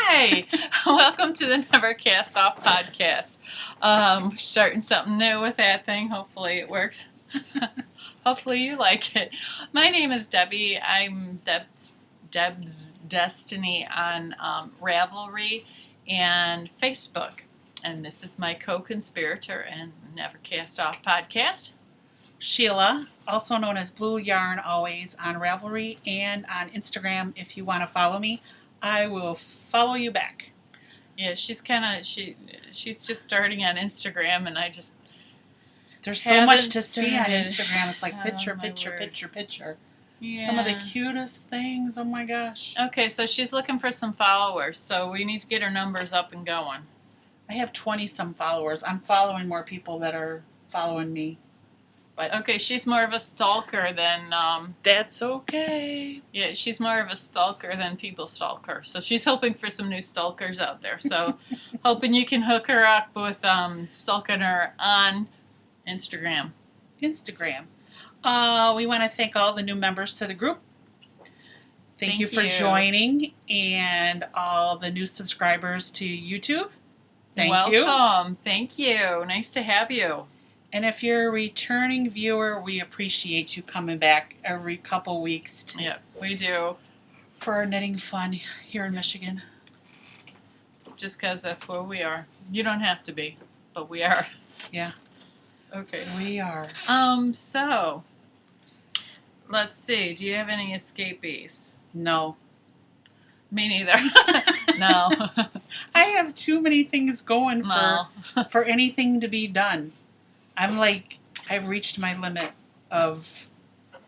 Hi! Welcome to the Never Cast Off podcast. We're starting something new with that thing. Hopefully it works. Hopefully you like it. My name is Debbie. I'm Deb's Destiny on Ravelry and Facebook. And this is my co-conspirator and Never Cast Off podcast. Sheila, also known as Blue Yarn Always on Ravelry and on Instagram. If you want to follow me, I will follow you back. Yeah, she's just starting on Instagram, and there's so much to started. see on Instagram. It's like picture. Yeah. Some of the cutest things. Oh my gosh. Okay, so she's looking for some followers, so we need to get her numbers up and going. I have 20-some followers. I'm following more people that are following me. But okay, she's more of a stalker than that's okay. Yeah, she's more of a stalker than people stalk her. So she's hoping for some new stalkers out there. So hoping you can hook her up with stalking her on Instagram. We want to thank all the new members to the group. Thank you for joining, and all the new subscribers to YouTube. Thank you. Welcome. Thank you. Nice to have you. And if you're a returning viewer, we appreciate you coming back every couple weeks. Yeah, we do. For our knitting fun here in Michigan. Just because that's where we are. You don't have to be, but we are. Yeah. Okay. We are. So, let's see. Do you have any escapees? No. Me neither. No. I have too many things going for anything to be done. I'm like, I've reached my limit of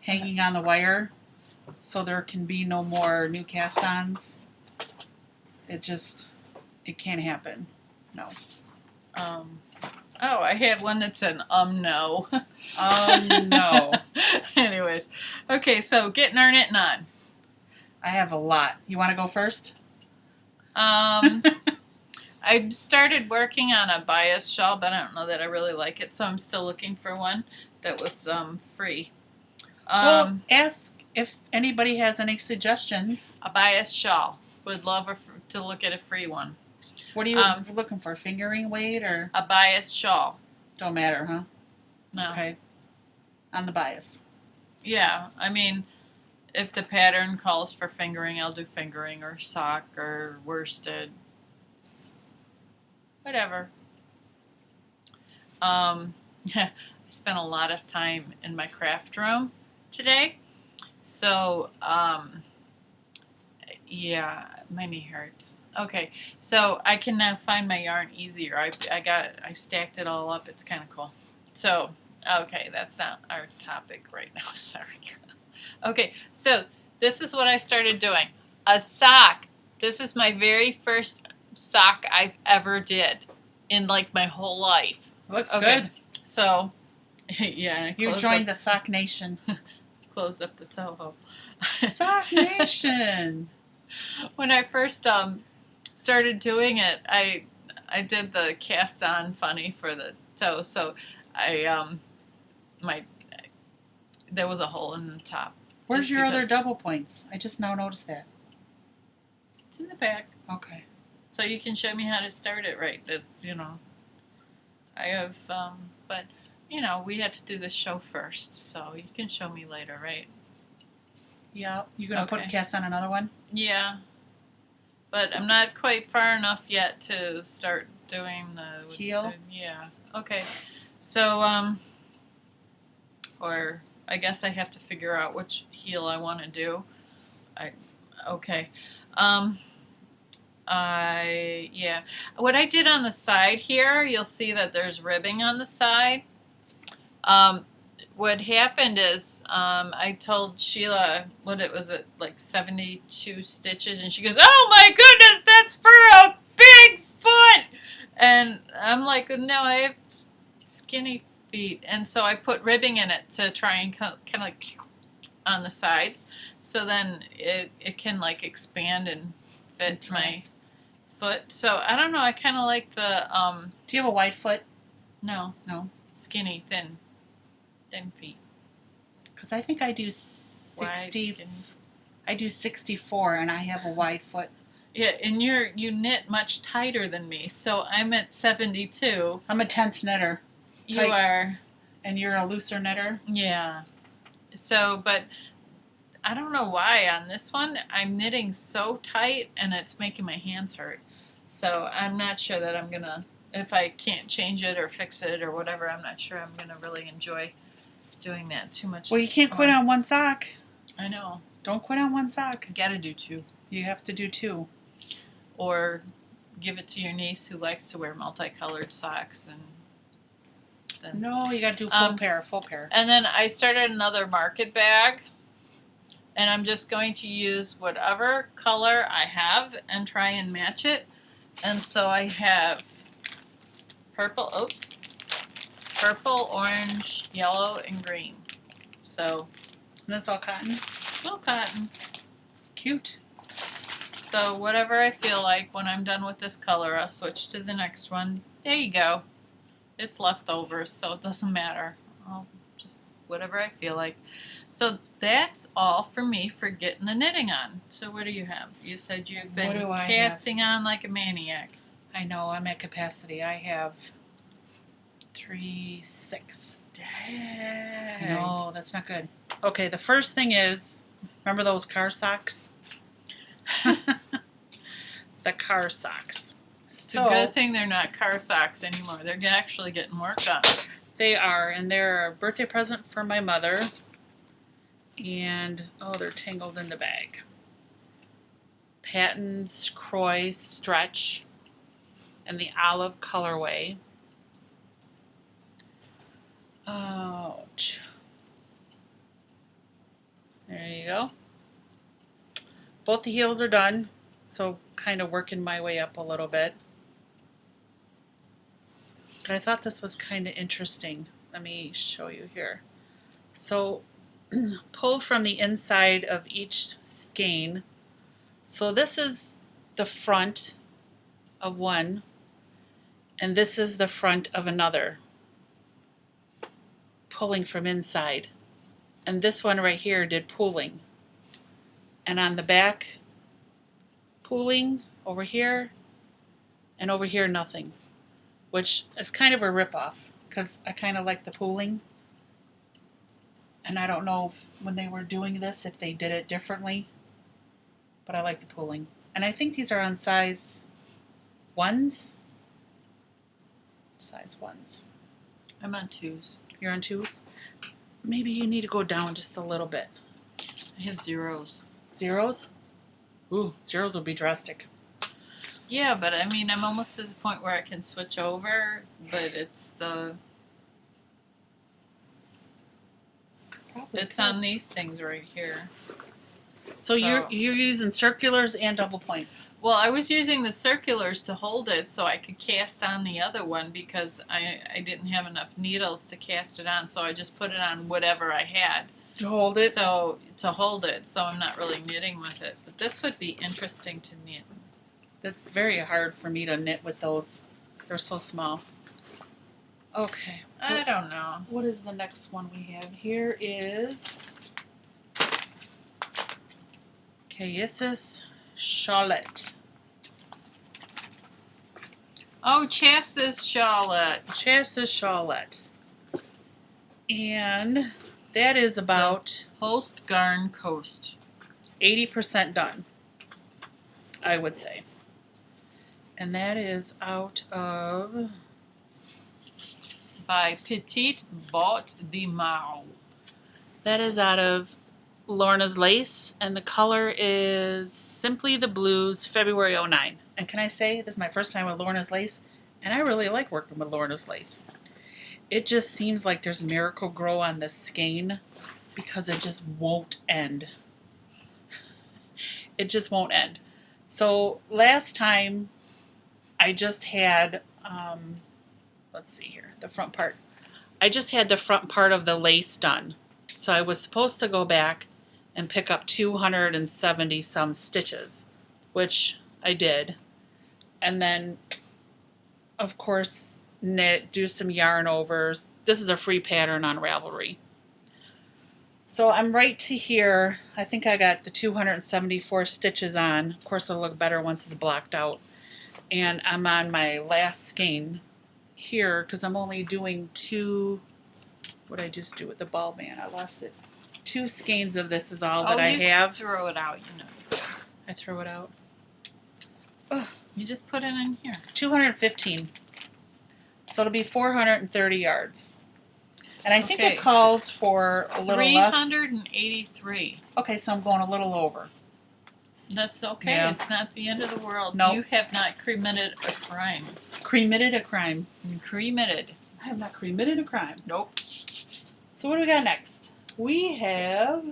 hanging on the wire, so there can be no more new cast-ons. It can't happen. No. I had one that said, no. No. Anyways. Okay, so getting our knitting on. I have a lot. You want to go first? I started working on a bias shawl, but I don't know that I really like it, so I'm still looking for one that was free. Well, ask if anybody has any suggestions. A bias shawl. Would love to look at a free one. What are you looking for? Fingering weight or? A bias shawl. Don't matter, huh? No. Okay. On the bias. Yeah, I mean, if the pattern calls for fingering, I'll do fingering or sock or worsted. Whatever. I spent a lot of time in my craft room today. So, yeah, my knee hurts. Okay, so I can now find my yarn easier. I stacked it all up. It's kind of cool. So, okay, that's not our topic right now. Sorry. Okay, so this is what I started doing. A sock. This is my very first sock I've ever did in like my whole life. Looks good. So, yeah. You joined the Sock Nation. Closed up the toe. Sock Nation. When I first started doing it, I did the cast on funny for the toe. So there was a hole in the top. Where's your other double points? I just now noticed that. It's in the back. Okay. So you can show me how to start it right. That's, I have, but, we had to do the show first, so you can show me later, right? Yeah. You going to cast on another one? Yeah. But I'm not quite far enough yet to start doing the... Heel? Yeah. Okay. So, or I guess I have to figure out which heel I want to do. Okay. Yeah. What I did on the side here, you'll see that there's ribbing on the side. What happened is, I told Sheila like 72 stitches, and she goes, "Oh my goodness, that's for a big foot!" And I'm like, "No, I have skinny feet," and so I put ribbing in it to try and kind of like on the sides, so then it can like expand and fit my foot. So I don't know. I kind of like the. Do you have a wide foot? No. Skinny, thin feet. Because I think I do 60. I do 64, and I have a wide foot. Yeah, and you knit much tighter than me, so I'm at 72. I'm a tense knitter. You Tight. are. And you're a looser knitter? Yeah. So, but I don't know why on this one I'm knitting so tight and it's making my hands hurt. So I'm not sure that I'm gonna, if I can't change it or fix it or whatever, I'm not sure I'm gonna really enjoy doing that too much. Well, you can't quit on one sock. I know. Don't quit on one sock. You gotta do two. You have to do two. Or give it to your niece who likes to wear multicolored socks and then. No, you gotta do full pair. And then I started another market bag. And I'm just going to use whatever color I have and try and match it. And so I have purple, orange, yellow, and green. So. And that's all cotton? All cotton. Cute. So whatever I feel like when I'm done with this color, I'll switch to the next one. There you go. It's leftovers, so it doesn't matter. I'll just whatever I feel like. So that's all for me for getting the knitting on. So what do you have? You said you've been casting on like a maniac. I know, I'm at capacity. I have 6. Dang. No, that's not good. Okay, the first thing is, remember those car socks? The car socks. It's a good thing they're not car socks anymore. They're actually getting work done. They are, and they're a birthday present for my mother. And, oh, they're tangled in the bag. Patton's Croy Stretch and the olive colorway. Ouch. There you go. Both the heels are done, so kind of working my way up a little bit. But I thought this was kind of interesting. Let me show you here. So pull from the inside of each skein. So this is the front of one, and this is the front of another. Pulling from inside. And this one right here did pulling. And on the back, pulling over here, and over here nothing. Which is kind of a ripoff, because I kind of like the pulling. And I don't know if, when they were doing this, if they did it differently. But I like the pulling. And I think these are on size 1s. Size 1s. I'm on 2s. You're on 2s? Maybe you need to go down just a little bit. I have 0s. 0s? Ooh, 0s would be drastic. Yeah, but I mean, I'm almost to the point where I can switch over, but it's on these things right here. So you're using circulars and double points. Well, I was using the circulars to hold it so I could cast on the other one because I didn't have enough needles to cast it on, so I just put it on whatever I had. To hold it? So, to hold it, so I'm not really knitting with it. But this would be interesting to knit. That's very hard for me to knit with those. They're so small. Okay. I don't know. What is the next one we have? Here is Cayesis Charlotte. Oh, Chassis Charlotte. Chassis Charlotte. And that is about Holst Garn Coast. 80% done, I would say. And that is out of... By Petite Botte de Mao. That is out of Lorna's Lace, and the color is Simply the Blues, February 09. And can I say, this is my first time with Lorna's Lace, and I really like working with Lorna's Lace. It just seems like there's Miracle Grow on this skein, because it just won't end. It just won't end. So last time, I just had, let's see here, the front part. I just had the front part of the lace done. So I was supposed to go back and pick up 270 some stitches, which I did. And then, of course, knit, do some yarn overs. This is a free pattern on Ravelry. So I'm right to here. I think I got the 274 stitches on. Of course, it'll look better once it's blocked out. And I'm on my last skein here because I'm only doing two. What did I just do with the ball band? I lost it. 2 skeins of this is all that I have. Throw it out, you know. I throw it out. You just put it in here. 215. So it'll be 430 yards. And I think it calls for a little less. 383. Okay, so I'm going a little over. That's okay. Yeah. It's not the end of the world. No. You have not committed a crime. Committed a crime. Committed. I have not committed a crime. Nope. So what do we got next? We have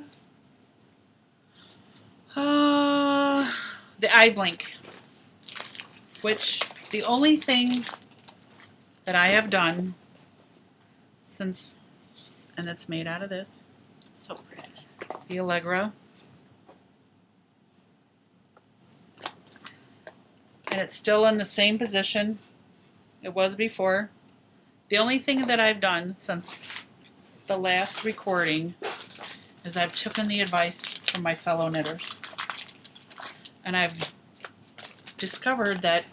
the eye blink, which the only thing that I have done since, and it's made out of this, So pretty. the Allegra. And it's still in the same position it was before. The only thing that I've done since the last recording is I've taken the advice from my fellow knitters. And I've discovered that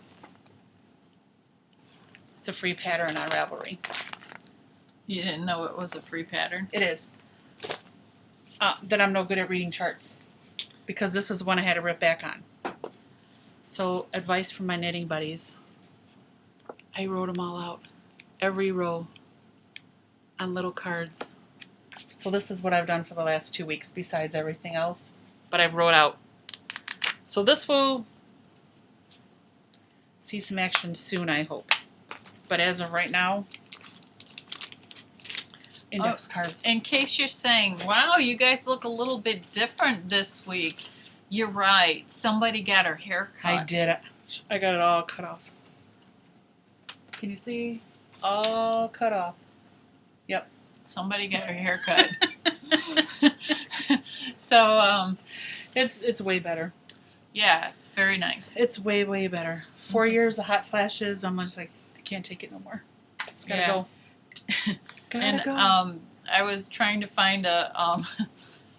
it's a free pattern on Ravelry. You didn't know it was a free pattern? It is. That I'm no good at reading charts. Because this is one I had to rip back on. So, advice from my knitting buddies. I wrote them all out. Every row. On little cards. So this is what I've done for the last 2 weeks besides everything else. But I wrote out. So this will see some action soon, I hope. But as of right now, index cards. In case you're saying, wow, you guys look a little bit different this week. You're right. Somebody got her hair cut. I did it. I got it all cut off. Can you see? All cut off. Yep. Somebody got her hair cut. So, it's way better. yeah, it's very nice. It's way, way better. 4 years of hot flashes. I'm just like, I can't take it no more. It's gotta go. Gotta And go. I was trying to find a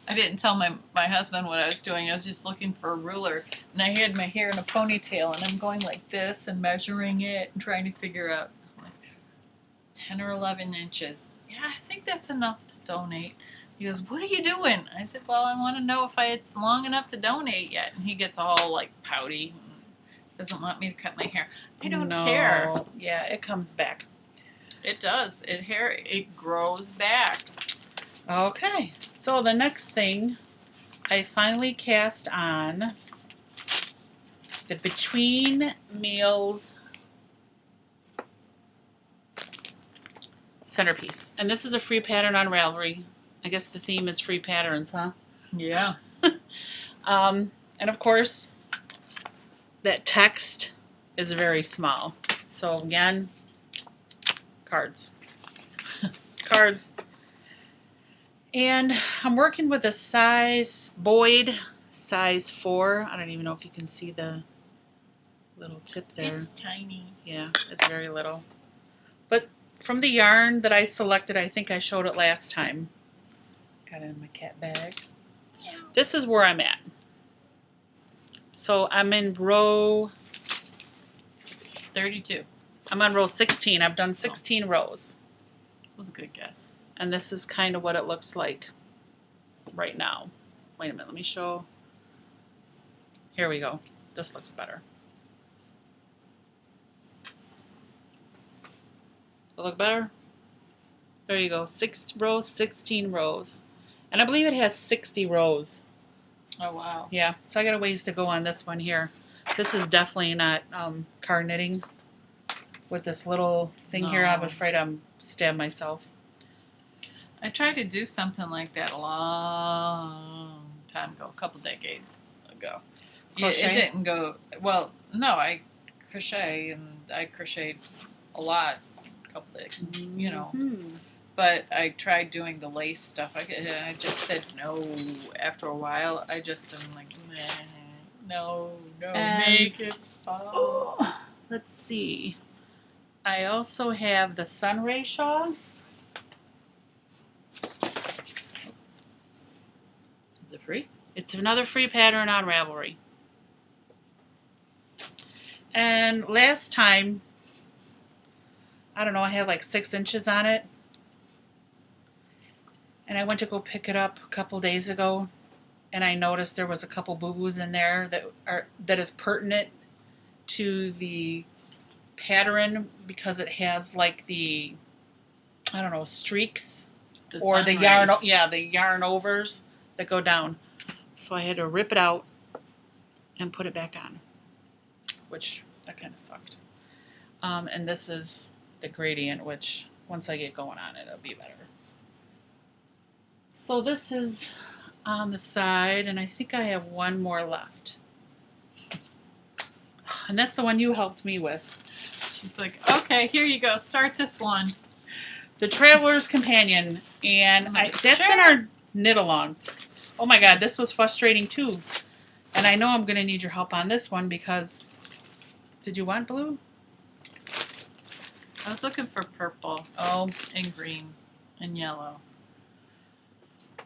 I didn't tell my husband what I was doing. I was just looking for a ruler, and I had my hair in a ponytail, and I'm going like this and measuring it and trying to figure out like 10 or 11 inches. Yeah, I think that's enough to donate. He goes, what are you doing? I said, well, I want to know if it's long enough to donate yet. And he gets all like pouty and doesn't want me to cut my hair. I don't care. Yeah, it comes back. It does. It grows back. Okay, so the next thing, I finally cast on the Between Meals centerpiece. And this is a free pattern on Ravelry. I guess the theme is free patterns, huh? Yeah. And of course, that text is very small. So again, cards. Cards. And I'm working with a Boyd size 4. I don't even know if you can see the little tip there. It's tiny. Yeah, it's very little. But from the yarn that I selected, I think I showed it last time. Got it in my cat bag. Yeah. This is where I'm at. So I'm in row 32. I'm on row 16. I've done 16 rows. Was a good guess. And this is kind of what it looks like right now. Wait a minute, let me show. Here we go. This looks better. Does it look better? There you go. 6 rows, 16 rows. And I believe it has 60 rows. Oh, wow. Yeah, so I got a ways to go on this one here. This is definitely not card knitting. With this little thing here, I'm afraid I'm stab myself. I tried to do something like that a long time ago, a couple decades ago. Crochet? It didn't go, well, no, I crochet, and I crocheted a lot, a couple decades, you know. Mm-hmm. But I tried doing the lace stuff. I just said no. After a while, I just am like, no, make it stop. Oh, let's see. I also have the Sunray shawl it free? It's another free pattern on Ravelry. And last time, I don't know, I had like 6 inches on it. And I went to go pick it up a couple days ago, and I noticed there was a couple boo-boos in there that is pertinent to the pattern because it has like the, I don't know, streaks or the yarn, the yarn overs that go down. So I had to rip it out and put it back on, which that kind of sucked. And this is the gradient, which once I get going on it, it'll be better. So this is on the side, and I think I have one more left. And that's the one you helped me with. She's like, okay, here you go. Start this one. The Traveler's Companion. And that's in our knit along. Oh my God, this was frustrating too. And I know I'm going to need your help on this one because... Did you want blue? I was looking for purple. Oh. And green. And yellow.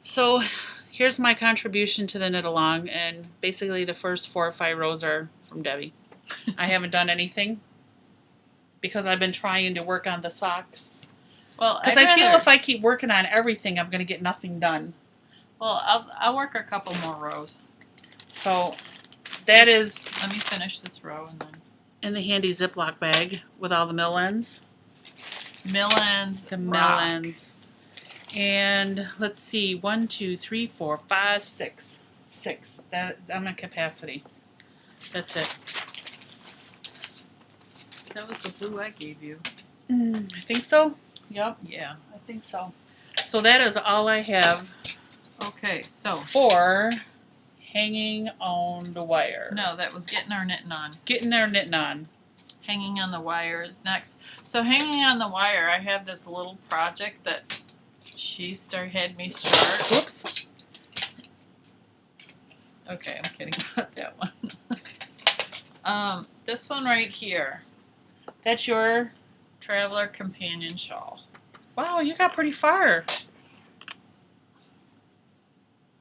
So here's my contribution to the knit along, and basically the first 4 or 5 rows are from Debbie. I haven't done anything because I've been trying to work on the socks. Well, because I feel if I keep working on everything, I'm going to get nothing done. Well, I'll work a couple more rows. So that is... Let me finish this row and then... In the handy Ziploc bag with all the mill ends. Mill ends. The mill ends. And let's see, 1, 2, 3, 4, 5, 6. 6. I'm at capacity. That's it. That was the blue I gave you. I think so. Yep. Yeah. I think so. So that is all I have. Okay, so. For hanging on the wire. No, that was getting our knitting on. Getting our knitting on. Hanging on the wire is next. So hanging on the wire, I have this little project that she had me start. Whoops. Okay, I'm kidding about that one. This one right here. That's your Traveler Companion Shawl. Wow, you got pretty far.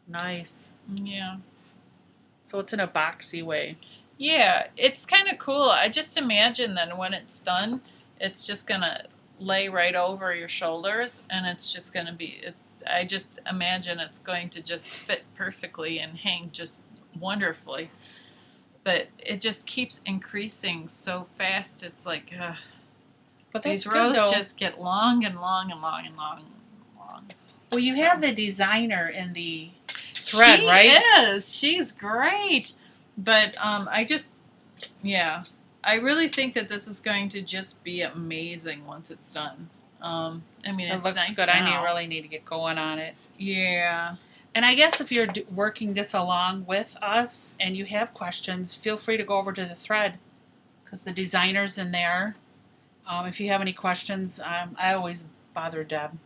Nice. Yeah. So it's in a boxy way. Yeah, it's kind of cool. I just imagine that when it's done, it's just going to lay right over your shoulders, and it's just going to be, I just imagine it's going to just fit perfectly and hang just wonderfully. But it just keeps increasing so fast, it's like, but these rows just get long and long and long and long and long. Well, you have the designer in the thread, right? She's great. But I really think that this is going to just be amazing once it's done. I mean, it looks nice good. now. I really need to get going on it. Yeah. And I guess if you're working this along with us and you have questions, feel free to go over to the thread because the designer's in there. If you have any questions, I always bother Deb.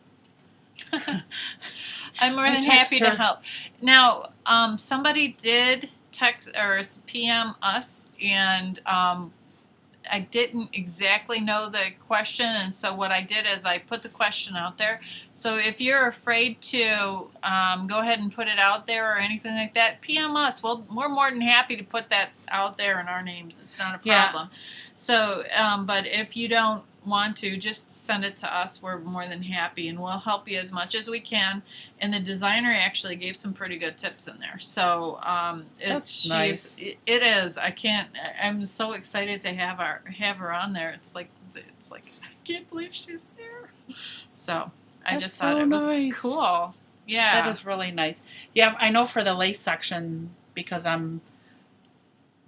I'm more than happy to help. Now, somebody did text or PM us, and I didn't exactly know the question, and so what I did is I put the question out there. So if you're afraid to go ahead and put it out there or anything like that, PM us. Well, we're more than happy to put that out there in our names. It's not a problem. Yeah. So, but if you don't want to, just send it to us. We're more than happy, and we'll help you as much as we can. And the designer actually gave some pretty good tips in there. So that's nice. It is. I'm so excited to have her on there. It's like I can't believe she's there. So I just thought it was cool. Yeah, that is really nice. Yeah, I know for the lace section because I'm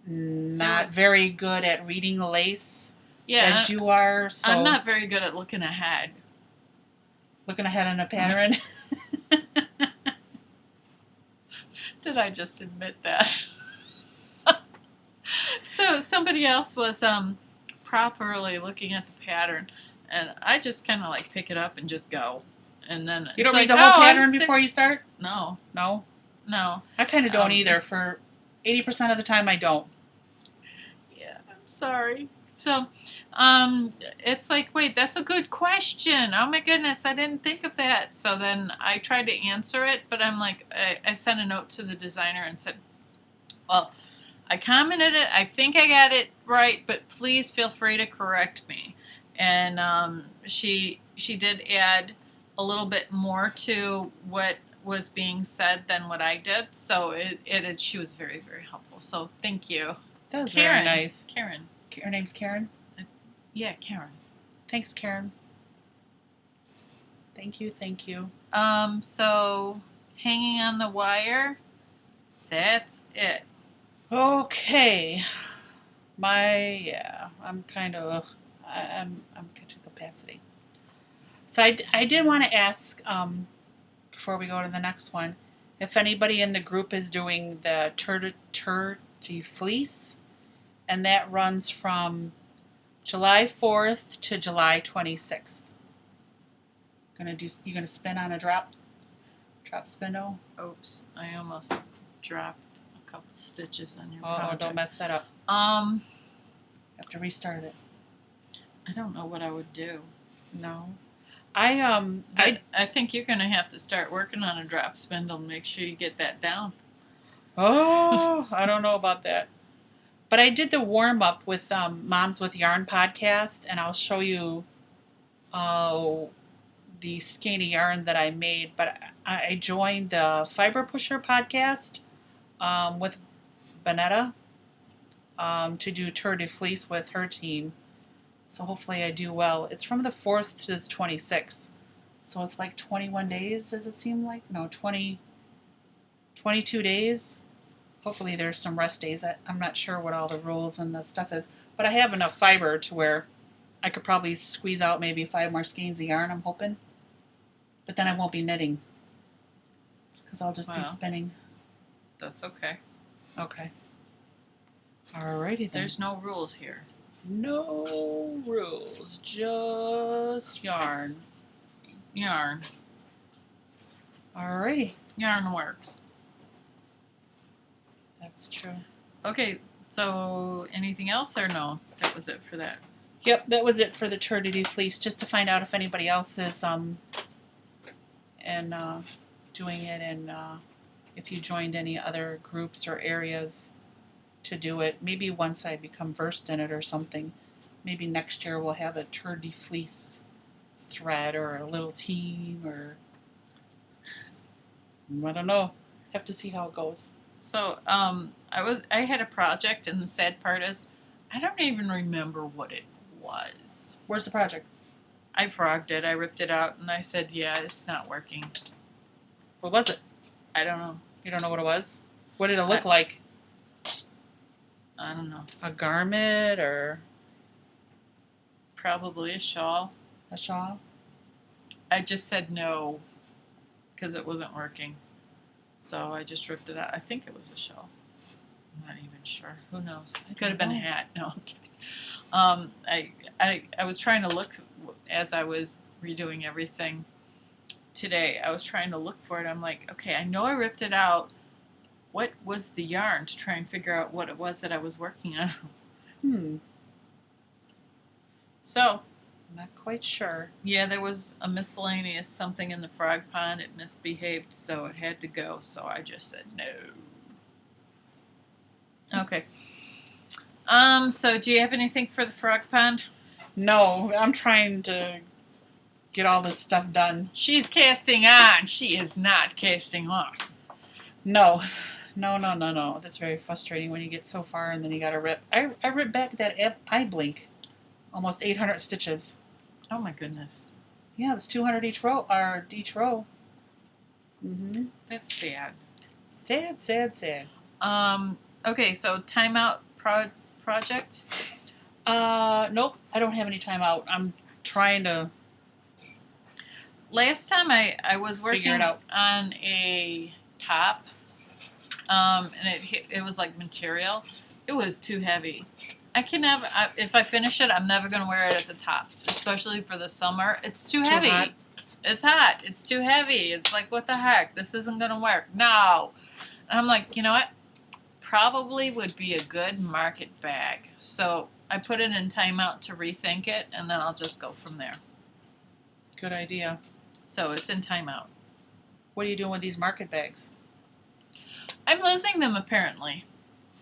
not very good at reading lace. Yeah, as you are. So I'm not very good at looking ahead. Looking ahead in a pattern. Did I just admit that? So somebody else was properly looking at the pattern, and I just kind of like pick it up and just go, and then you don't read the whole pattern before you start. No. I kind of don't either. For 80% of the time, I don't. Yeah, I'm sorry. So, it's like, wait, that's a good question. Oh my goodness, I didn't think of that. So then I tried to answer it, but I'm like, I sent a note to the designer and said, well, I commented it. I think I got it right, but please feel free to correct me. And she did add a little bit more to what was being said than what I did. So she was very, very helpful. So thank you. That was Karen. very nice. Karen. Her name's Karen? Yeah, Karen. Thanks, Karen. Thank you. So hanging on the wire, that's it. Okay. I'm kind of, I'm to capacity. So I did want to ask, before we go to the next one, if anybody in the group is doing the Turkey Fleece, and that runs from July 4th to July 26th. You gonna spin on a drop spindle? Oops, I almost dropped a couple stitches on your project. Don't mess that up. Have to restart it. I don't know what I would do. No. I think you're gonna have to start working on a drop spindle and make sure you get that down. Oh, I don't know about that. But I did the warm up with Moms with Yarn podcast, and I'll show you the skeiny yarn that I made. But I joined the Fiber Pusher podcast with Bonetta to do Tour de Fleece with her team. So hopefully I do well. It's from the 4th to the 26th. So it's like 21 days, does it seem like? No, 22 days. Hopefully there's some rest days. I'm not sure what all the rules and the stuff is. But I have enough fiber to where I could probably squeeze out maybe 5 more skeins of yarn, I'm hoping. But then I won't be knitting. Because I'll just be spinning. That's okay. Okay. Alrighty then. There's no rules here. No rules. Just yarn. Yarn. Alrighty. Yarn works. That's true. Okay, so anything else or no? That was it for that. Yep, that was it for the Tour de Fleece. Just to find out if anybody else is doing it, and if you joined any other groups or areas to do it. Maybe once I become versed in it or something. Maybe next year we'll have a Tour de Fleece thread or a little team, or I don't know. Have to see how it goes. So I had a project, and the sad part is I don't even remember what it was. Where's the project? I frogged it. I ripped it out, and I said, yeah, it's not working. What was it? I don't know. You don't know what it was? What did it look like? I don't know. A garment or? Probably a shawl. A shawl? I just said no because it wasn't working. So I just ripped it out. I think it was a shawl. I'm not even sure. Who knows? It could have been a hat. No, I'm kidding. I was trying to look as I was redoing everything today. I was trying to look for it. I'm like, okay, I know I ripped it out. What was the yarn, to try and figure out what it was that I was working on? So, not quite sure. Yeah, there was a miscellaneous something in the frog pond. It misbehaved, so it had to go. So I just said no. Okay. So do you have anything for the frog pond? No, I'm trying to get all this stuff done. She's casting on. She is not casting off. No. That's very frustrating when you get so far and then you gotta rip. I ripped back that eye blink. Almost 800 stitches. Oh my goodness. Yeah, it's 200 each row. Mm-hmm. That's sad. Sad. Okay, so timeout project? Nope. I don't have any timeout. I'm trying to. Last time I was working on a top, and it was like material. It was too heavy. If I finish it, I'm never going to wear it as a top, especially for the summer. It's too heavy. Hot. It's hot. It's too heavy. It's like, what the heck? This isn't going to work. No. And I'm like, you know what? Probably would be a good market bag. So I put it in timeout to rethink it, and then I'll just go from there. Good idea. So it's in timeout. What are you doing with these market bags? I'm losing them apparently.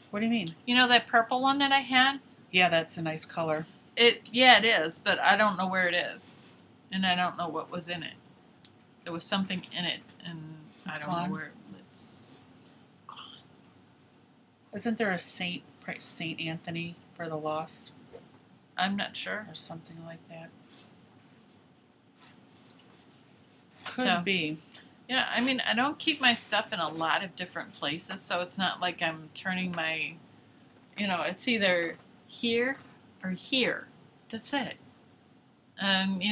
What do you mean? You know that purple one that I had? Yeah, that's a nice color. It is, but I don't know where it is, and I don't know what was in it. There was something in it, and I don't know where it's gone. Isn't there a Saint Anthony for the Lost? I'm not sure. Or something like that. Could be. Yeah, I mean, I don't keep my stuff in a lot of different places, so it's not like I'm turning my, it's either here or here. That's it. And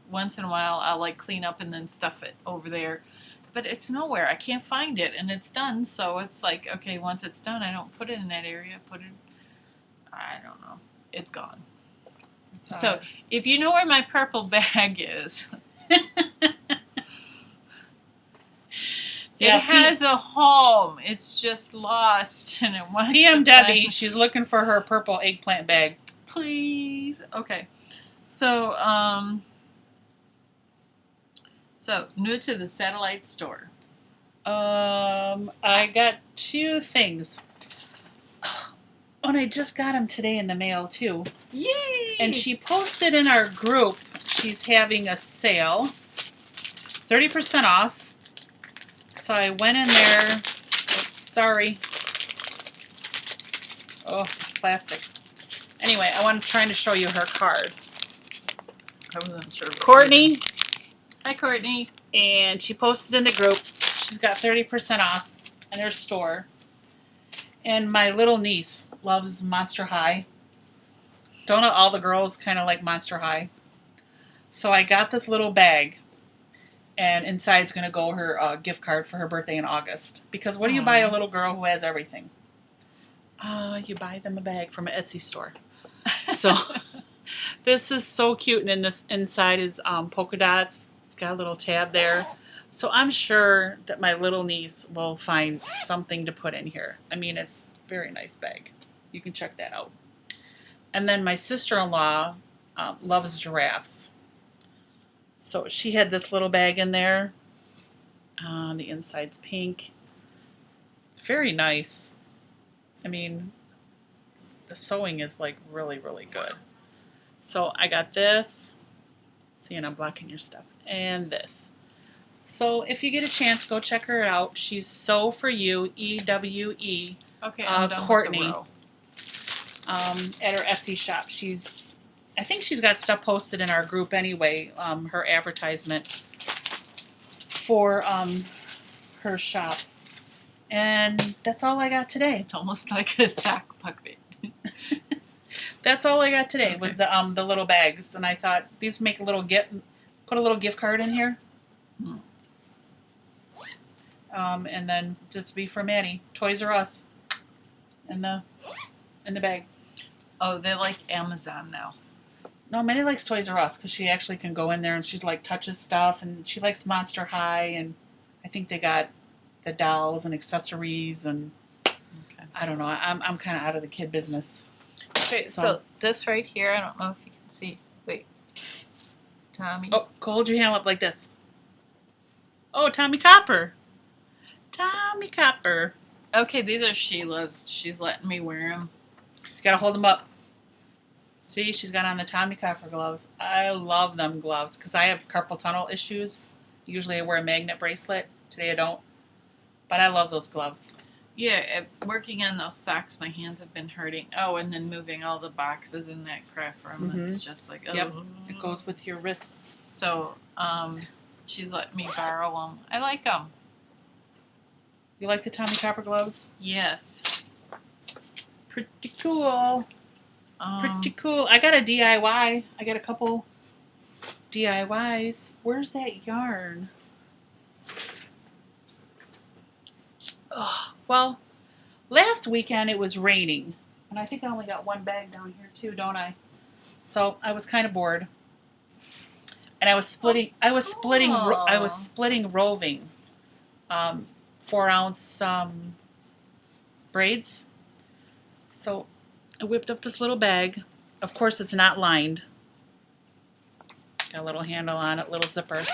once in a while I'll like clean up and then stuff it over there. But it's nowhere. I can't find it, and it's done, so it's like, okay, once it's done, I don't put it in that area. I don't know. It's gone. So if you know where my purple bag is... Yeah, it has a home. It's just lost, and it wants PM to Debbie, find... she's looking for her purple eggplant bag. Please. Okay. So, new to the satellite store. I got 2 things. Oh, and I just got them today in the mail, too. Yay! And she posted in our group, she's having a sale. 30% off. So I went in there. Sorry. Oh, it's plastic. Anyway, I'm trying to show you her card. I wasn't sure. Courtney. Hi, Courtney. And she posted in the group. She's got 30% off in her store. And my little niece loves Monster High. Don't all the girls kind of like Monster High? So I got this little bag. And inside's going to go her gift card for her birthday in August. Because what do you buy a little girl who has everything? You buy them a bag from an Etsy store. So this is so cute. And in this inside is polka dots. It's got a little tab there. So I'm sure that my little niece will find something to put in here. I mean, it's a very nice bag. You can check that out. And then my sister-in-law loves giraffes. So she had this little bag in there. The inside's pink. Very nice. I mean, the sewing is like really, really good. So I got this. See, and I'm blocking your stuff. And this. So if you get a chance, go check her out. She's Sew For You, EWE. Okay, I'm done Courtney. with the row. At her Etsy shop. I think she's got stuff posted in our group anyway, her advertisement for her shop. And that's all I got today. It's almost like a sack bucket. That's all I got today was the little bags. And I thought these make a little put a little gift card in here. And then just be for Maddie. Toys R Us. In the bag. Oh, they're like Amazon now. No, Minnie likes Toys R Us because she actually can go in there and she's like touches stuff and she likes Monster High and I think they got the dolls and accessories and I don't know. I'm kind of out of the kid business. Okay, so this right here, I don't know if you can see. Wait, Tommy. Oh, hold your hand up like this. Oh, Tommy Copper. Tommy Copper. Okay, these are Sheila's. She's letting me wear them. You gotta hold them up. See, she's got on the Tommy Copper gloves. I love them gloves because I have carpal tunnel issues. Usually I wear a magnet bracelet. Today I don't. But I love those gloves. Yeah, working on those socks, my hands have been hurting. Oh, and then moving all the boxes in that craft room. It's just like, oh. Yep, it goes with your wrists. So, she's let me borrow them. I like them. You like the Tommy Copper gloves? Yes. Pretty cool. Pretty cool. I got a DIY. I got a couple DIYs. Where's that yarn? Oh, well, last weekend it was raining. And I think I only got one bag down here too, don't I? So I was kind of bored. And I was splitting roving 4-ounce braids. So I whipped up this little bag. Of course, it's not lined. Got a little handle on it, little zipper.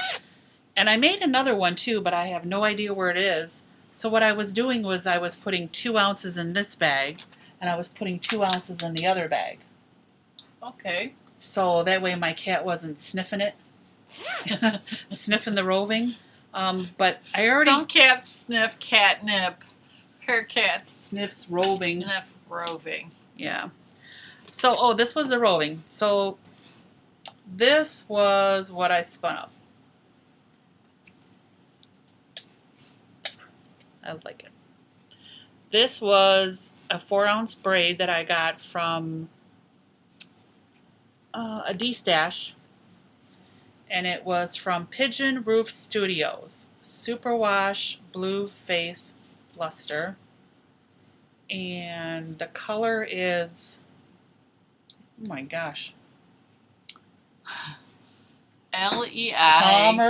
And I made another one too, but I have no idea where it is. So what I was doing was I was putting 2 ounces in this bag, and I was putting 2 ounces in the other bag. Okay. So that way my cat wasn't sniffing it, sniffing the roving. But I already... Some cats sniff catnip. Her cat sniffs roving. Sniff roving. Yeah. So, this was the roving. So this was what I spun up. I like it. This was a 4-ounce braid that I got from a D-stash, and it was from Pigeon Roof Studios. Superwash Blue Face Luster. And the color is, oh my gosh, LEI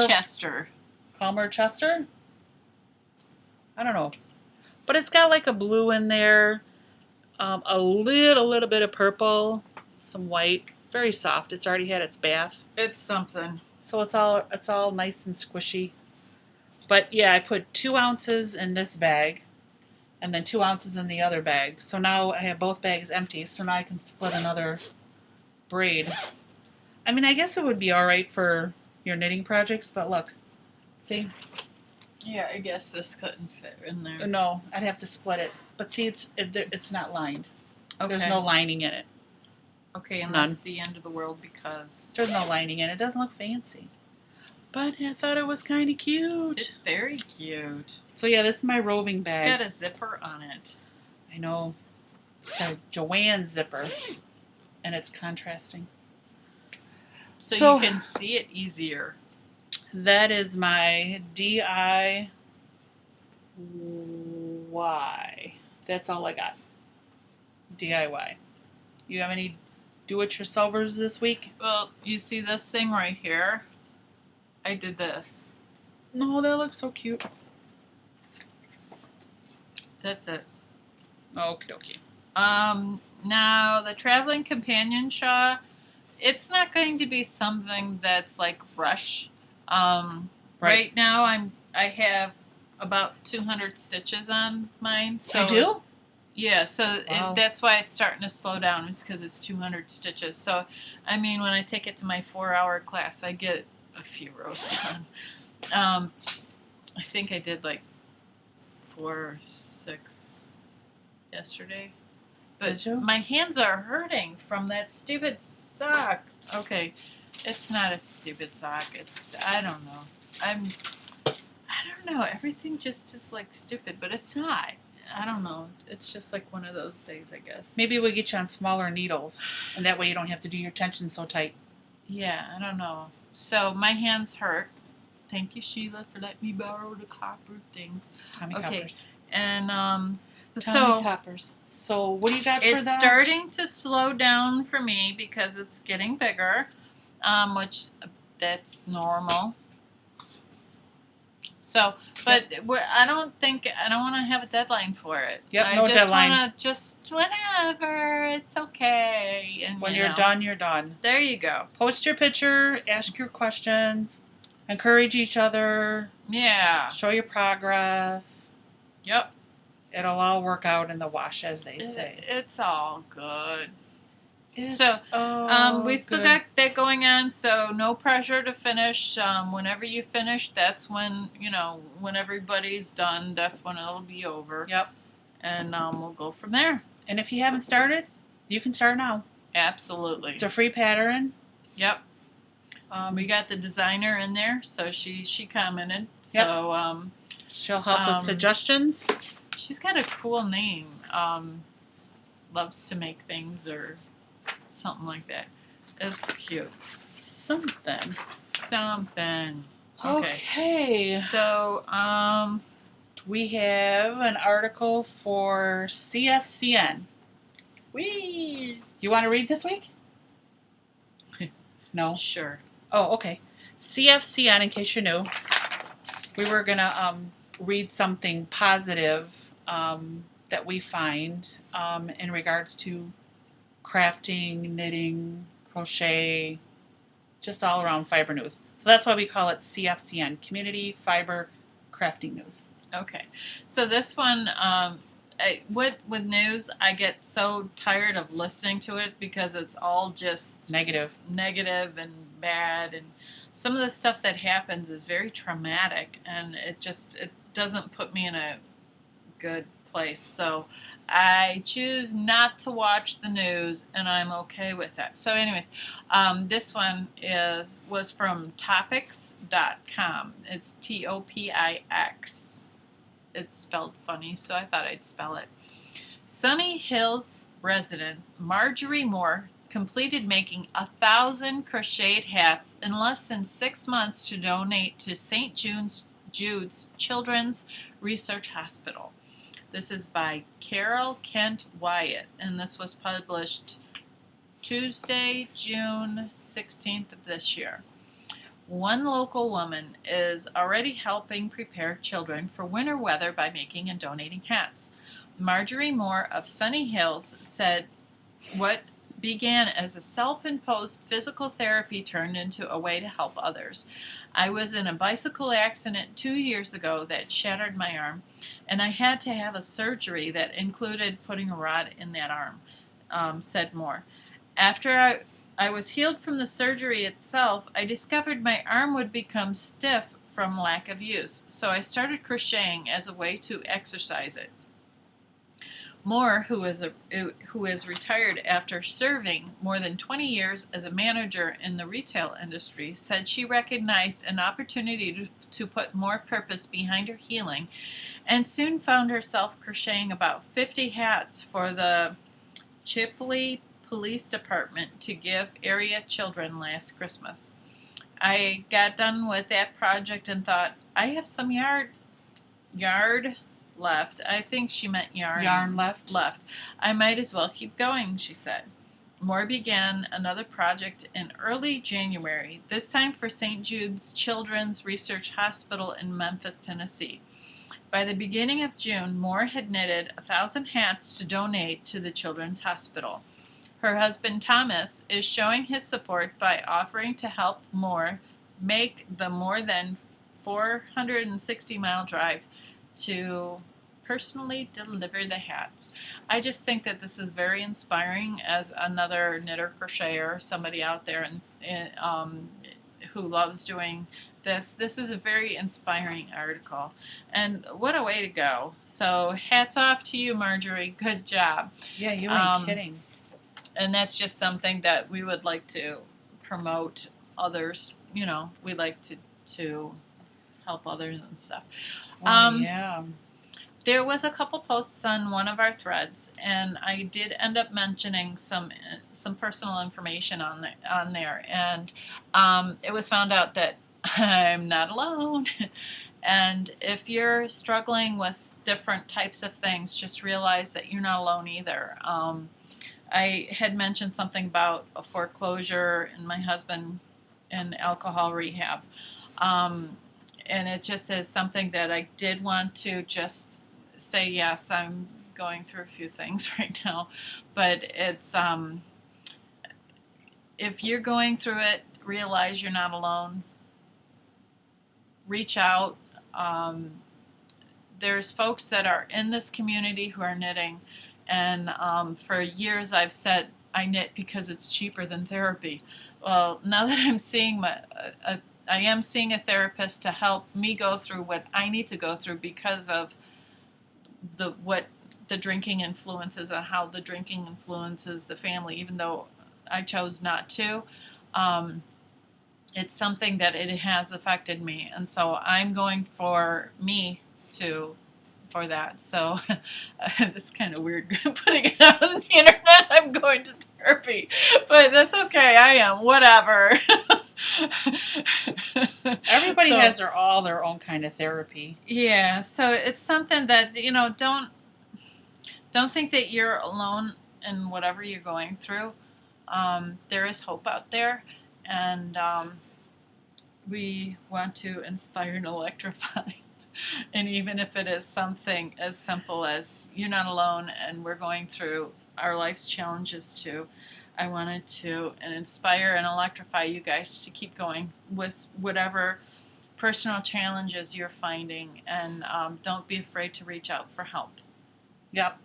Chester. Calmer Chester? I don't know. But it's got like a blue in there, a little bit of purple, some white, very soft. It's already had its bath. It's something. So it's all nice and squishy. But yeah, I put 2 ounces in this bag and then 2 ounces in the other bag. So now I have both bags empty, so now I can split another braid. I mean, I guess it would be all right for your knitting projects, but look. See? Yeah, I guess this couldn't fit in there. No, I'd have to split it. But see, it's not lined. Okay. There's no lining in it. Okay, and None. that's the end of the world because... There's no lining in it. It doesn't look fancy. But I thought it was kind of cute. It's very cute. So yeah, this is my roving bag. It's got a zipper on it. I know. It's got a Joanne zipper. And it's contrasting. So you can see it easier. That is my DIY. That's all I got. DIY. You have any do-it-yourselfers this week? Well, you see this thing right here? I did this. No, that looks so cute. That's it. Okie dokie. Now the traveling companion shawl, it's not going to be something that's like rush. Right now I have about 200 stitches on mine. So you do? Yeah, so Wow. that's why it's starting to slow down, is because it's 200 stitches. So, I mean, when I take it to my 4-hour class, I get a few rows done. I think I did like 4 or 6 yesterday. But Did you? my hands are hurting from that stupid sock. Okay, it's not a stupid sock. I don't know. I don't know. Everything just is like stupid, but it's not. I don't know. It's just like one of those days, I guess. Maybe we'll get you on smaller needles, and that way you don't have to do your tension so tight. Yeah, I don't know. So my hands hurt. Thank you, Sheila, for letting me borrow the copper things. Tommy Okay. Coppers. And Tommy so Coppers. So what do you got for it's that? starting to slow down for me because it's getting bigger, which that's normal. So, but I don't want to have a deadline for it. Yep, I no just deadline. want to just whenever, it's okay. And When you you're know, done, you're done. there you go. Post your picture, ask your questions, encourage each other, Yeah. show your progress. Yep. It'll all work out in the wash, as they say. It's all good. It's So, all we still good. got that going on, so no pressure to finish. Whenever you finish, that's when, when everybody's done, that's when it'll be over. Yep. And we'll go from there. And if you haven't started, you can start now. Absolutely. It's a free pattern. Yep. We got the designer in there, so she commented. Yep. So She'll help with suggestions. she's got a cool name. Loves to make things or something like that. It's cute. Something. Okay. So we have an article for CFCN. You want to read this week? No? Sure. Oh, okay. CFCN, in case you're new, we were going to read something positive that we find in regards to crafting, knitting, crochet, just all around fiber news. So that's why we call it CFCN, Community Fiber Crafting News. Okay, so this one, with news, I get so tired of listening to it because it's all just Negative. and bad, and some of the stuff that happens is very traumatic, and it doesn't put me in a good place. So I choose not to watch the news, and I'm okay with that. So, anyways, this one was from topics.com. It's TOPIX. It's spelled funny, so I thought I'd spell it. Sunny Hills resident Marjorie Moore completed making 1,000 crocheted hats in less than 6 months to donate to St. Jude's Children's Research Hospital. This is by Carol Kent Wyatt, and this was published Tuesday, June 16th of this year. One local woman is already helping prepare children for winter weather by making and donating hats. Marjorie Moore of Sunny Hills said what began as a self-imposed physical therapy turned into a way to help others. I was in a bicycle accident 2 years ago that shattered my arm, and I had to have a surgery that included putting a rod in that arm, said Moore. After I was healed from the surgery itself, I discovered my arm would become stiff from lack of use, so I started crocheting as a way to exercise it. Moore, who is retired after serving more than 20 years as a manager in the retail industry, said she recognized an opportunity to put more purpose behind her healing, and soon found herself crocheting about 50 hats for the Chipley Police Department to give area children last Christmas. I got done with that project and thought, I have some yard left. I think she meant yarn left. I might as well keep going, she said. Moore began another project in early January, this time for St. Jude's Children's Research Hospital in Memphis, Tennessee. By the beginning of June, Moore had knitted 1,000 hats to donate to the Children's Hospital. Her husband, Thomas, is showing his support by offering to help Moore make the more than 460-mile drive to personally deliver the hats. I just think that this is very inspiring as another knitter, crocheter, somebody out there who loves doing this. This is a very inspiring article, and what a way to go. So hats off to you, Marjorie. Good job. Yeah, you ain't kidding. And that's just something that we would like to promote others. You know, we like to help others and stuff. Yeah. There was a couple posts on one of our threads, and I did end up mentioning some personal information on there, and it was found out that I'm not alone. And if you're struggling with different types of things, just realize that you're not alone either. I had mentioned something about a foreclosure and my husband in alcohol rehab. And it just is something that I did want to just say, yes, I'm going through a few things right now. But it's, if you're going through it, realize you're not alone. Reach out. There's folks that are in this community who are knitting. And for years I've said I knit because it's cheaper than therapy. Well, now that I'm seeing I am seeing a therapist to help me go through what I need to go through because of what the drinking influences and how the drinking influences the family, even though I chose not to. It's something that it has affected me, and so I'm going for that. So it's kind of weird putting it out on the internet. I'm going to therapy, but that's okay. I am, whatever. Everybody has their own kind of therapy. Yeah, so it's something that, don't think that you're alone in whatever you're going through. There is hope out there, and we want to inspire and electrify. And even if it is something as simple as you're not alone and we're going through our life's challenges too, I wanted to inspire and electrify you guys to keep going with whatever personal challenges you're finding, and don't be afraid to reach out for help. Yep.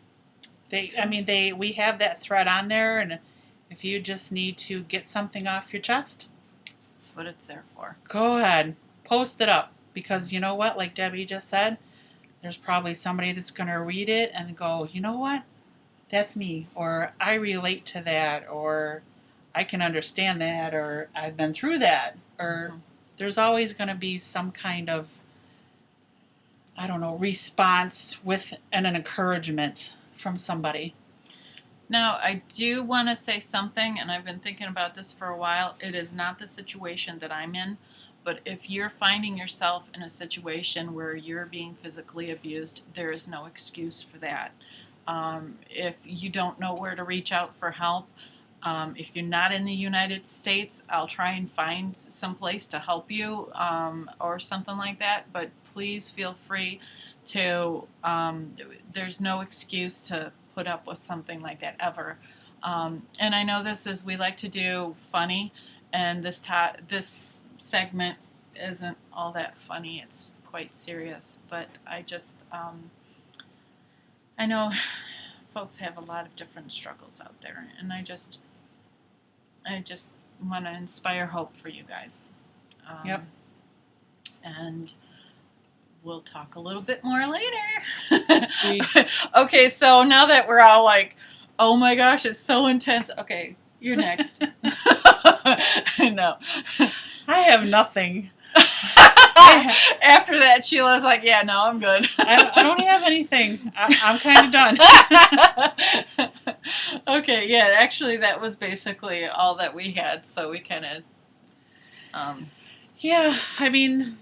We have that thread on there, and if you just need to get something off your chest, That's what it's there for. go ahead, post it up, because you know what, like Debbie just said, there's probably somebody that's going to read it and go, you know what, that's me, or I relate to that, or I can understand that, or I've been through that, or there's always going to be some kind of, I don't know, response with an encouragement from somebody. Now, I do want to say something, and I've been thinking about this for a while. It is not the situation that I'm in, but if you're finding yourself in a situation where you're being physically abused, there is no excuse for that. If you don't know where to reach out for help, if you're not in the United States, I'll try and find some place to help you, or something like that. But please feel free to, there's no excuse to put up with something like that ever. And I know we like to do funny, and this segment isn't all that funny. It's quite serious, but I know folks have a lot of different struggles out there, and I just want to inspire hope for you guys. Yep. And we'll talk a little bit more later. Okay, so now that we're all like, oh my gosh, it's so intense. Okay, you're next. I know. I have nothing. After that, Sheila's like, yeah, no, I'm good. I don't have anything. I'm kind of done. Okay, yeah, actually, that was basically all that we had, so we kind of... Yeah, I mean,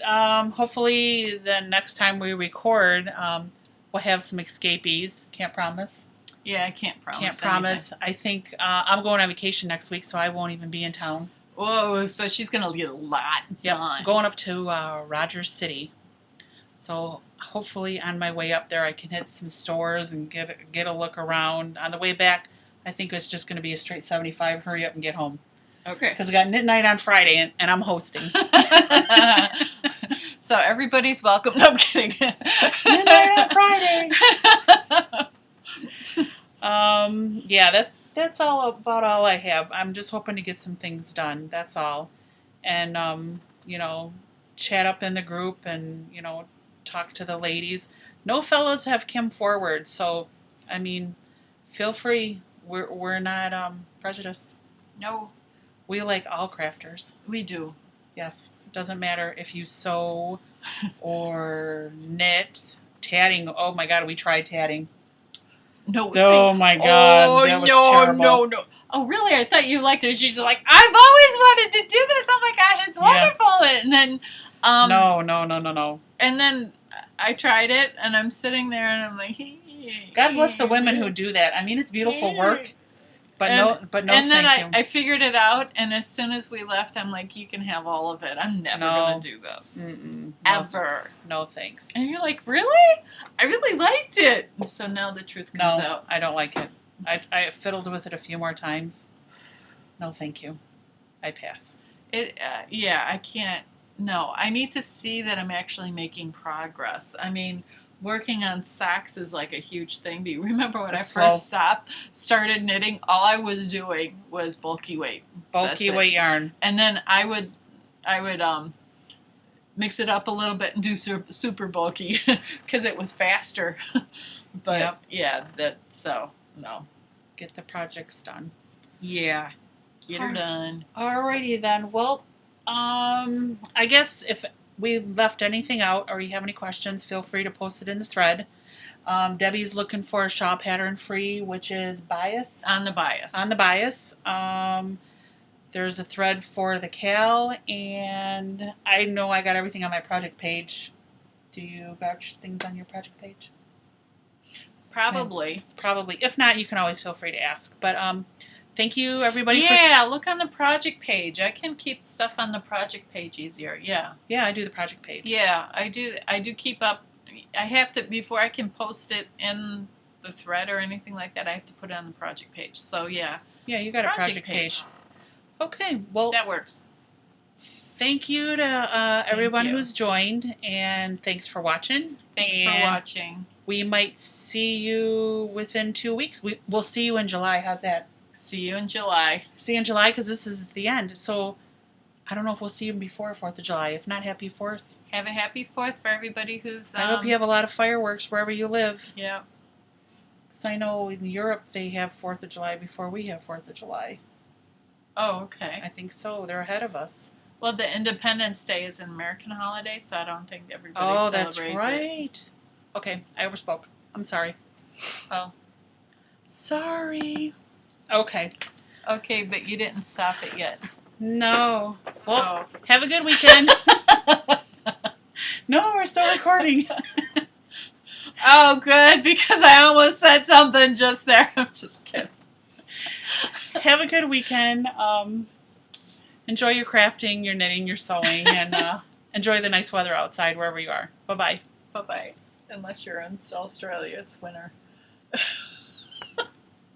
hopefully the next time we record, we'll have some escapees. Can't promise. Yeah, I can't promise. Can't promise. I think I'm going on vacation next week, so I won't even be in town. Whoa, so she's going to get a lot done. Going up to Rogers City. So hopefully on my way up there I can hit some stores and get a look around. On the way back, I think it's just going to be a straight 75, hurry up and get home. Okay. Because I got knit night on Friday and I'm hosting. So everybody's welcome. No, I'm kidding. Knit night on Friday. Yeah, that's all about all I have. I'm just hoping to get some things done. That's all. And, chat up in the group and, talk to the ladies. No fellas have come forward. So, I mean, feel free. We're not prejudiced. No. We like all crafters. We do. Yes. It doesn't matter if you sew or knit, tatting. Oh my God, we tried tatting. No. Oh my God, that was terrible. No. Oh really? I thought you liked it. She's like, I've always wanted to do this. Oh my gosh, it's wonderful. Yeah. And then, no. And then I tried it, and I'm sitting there, and I'm like, God bless the women who do that. I mean, it's beautiful work. But no, and then thank you. I figured it out, and as soon as we left, I'm like, you can have all of it. I'm never going to do this. Ever. No, thanks. And you're like, really? I really liked it. And so now the truth comes out. I don't like it. I fiddled with it a few more times. No, thank you. I pass. I can't. No, I need to see that I'm actually making progress. I mean, working on socks is like a huge thing. But you remember when I first started knitting, all I was doing was bulky weight. Bulky weight yarn. And then I would mix it up a little bit and do super bulky because it was faster. But no. Get the projects done. Yeah. Get her done. Alrighty then. Well, I guess if we left anything out or you have any questions, feel free to post it in the thread. Debbie's looking for a shawl pattern free, which is bias. On the bias. On the bias. There's a thread for the Cal, and I know I got everything on my project page. Do you got things on your project page? Probably. Probably. If not, you can always feel free to ask. But thank you, everybody. Yeah, look on the project page. I can keep stuff on the project page easier. Yeah. Yeah, I do the project page. Yeah, I do. I do keep up. I have to, before I can post it in the thread or anything like that, I have to put it on the project page. So yeah. Yeah, you got a project page. Okay, well, that works. Thank you to everyone you. who's joined, and thanks for watching. Thanks for watching. We might see you within 2 weeks. We'll see you in July. How's that? See you in July. See you in July, because this is the end. So I don't know if we'll see you before 4th of July. If not, happy 4th. Have a happy 4th for everybody who's... I hope you have a lot of fireworks wherever you live. Yeah. Because I know in Europe they have 4th of July before we have 4th of July. Oh, okay. I think so. They're ahead of us. Well, the Independence Day is an American holiday, so I don't think everybody celebrates it. Oh, that's right. Okay, I overspoke. I'm sorry. Oh. Okay. Okay, but you didn't stop it yet. No. Well, have a good weekend. No, we're still recording. Oh, good, because I almost said something just there. I'm just kidding. Have a good weekend. Enjoy your crafting, your knitting, your sewing, and enjoy the nice weather outside wherever you are. Bye-bye. Bye-bye. Unless you're in Australia, it's winter.